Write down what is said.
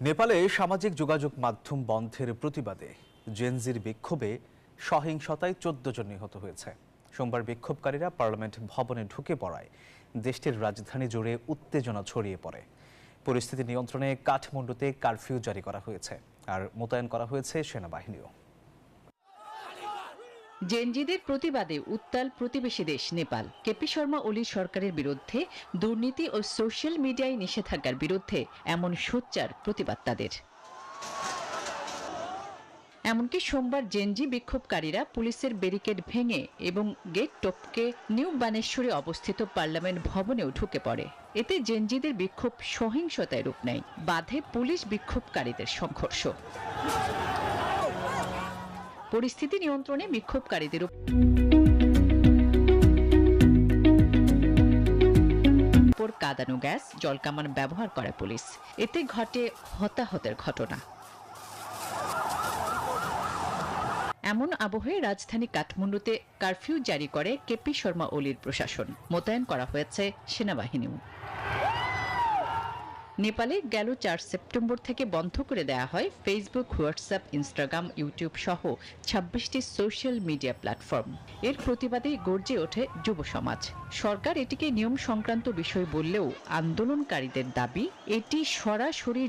নেপালে সামাজিক যোগাযোগ মাধ্যম বন্ধের প্রতিবাদে জেনজির বিক্ষোভে সহিংসতায় ১৪ জন নিহত হয়েছে। সোমবার বিক্ষোভকারীরা পার্লামেন্ট ভবনে ঢুকে পড়ায় দেশটির রাজধানী জুড়ে উত্তেজনা ছড়িয়ে পড়ে। পরিস্থিতি নিয়ন্ত্রণে কাঠমান্ডুতে কারফিউ জারি করা হয়েছে আর মোতায়েন করা হয়েছে সেনাবাহিনীও। জেনজিদের প্রতিবাদে উত্তাল প্রতিবেশী দেশ নেপাল। কেপি শর্মা ওলির সরকারের বিরুদ্ধে দুর্নীতি ও সোশ্যাল মিডিয়ায় নিষেধাজ্ঞার বিরুদ্ধে এমন সোচ্চার প্রতিবাদ তাদের। এমনকি সোমবার জেনজি বিক্ষোভকারীরা পুলিশের ব্যারিকেড ভেঙে এবং গেট টপকে নিউ বানেশ্বরে অবস্থিত পার্লামেন্ট ভবনেও ঢুকে পড়ে। এতে জেনজিদের বিক্ষোভ সহিংসতায় রূপ নেয়। বাধে পুলিশ বিক্ষোভকারীদের সংঘর্ষ। পরিস্থিতি নিয়ন্ত্রণে বিক্ষোভকারীদের উপর কাঁদানো গ্যাস, জলকামান ব্যবহার করে পুলিশ। এতে ঘটে হতাহতের ঘটনা। এমন আবহে রাজধানী কাঠমান্ডুতে কারফিউ জারি করে কেপি শর্মা ওলির প্রশাসন। মোতায়েন করা হয়েছে সেনাবাহিনীও। নেপালে গেল ৪ সেপ্টেম্বর থেকে বন্ধ করে দেয়া হয় ফেসবুক, হোয়াটসঅ্যাপ, ইনস্টাগ্রাম, ইউটিউব সহ ২৬টি সোশ্যাল মিডিয়া প্ল্যাটফর্ম। এর প্রতিবাদে গর্জে ওঠে যুব সমাজ। সরকার এটিকে নিয়ম সংক্রান্ত বিষয় বললেও আন্দোলনকারীদের দাবি এটি সরাসরি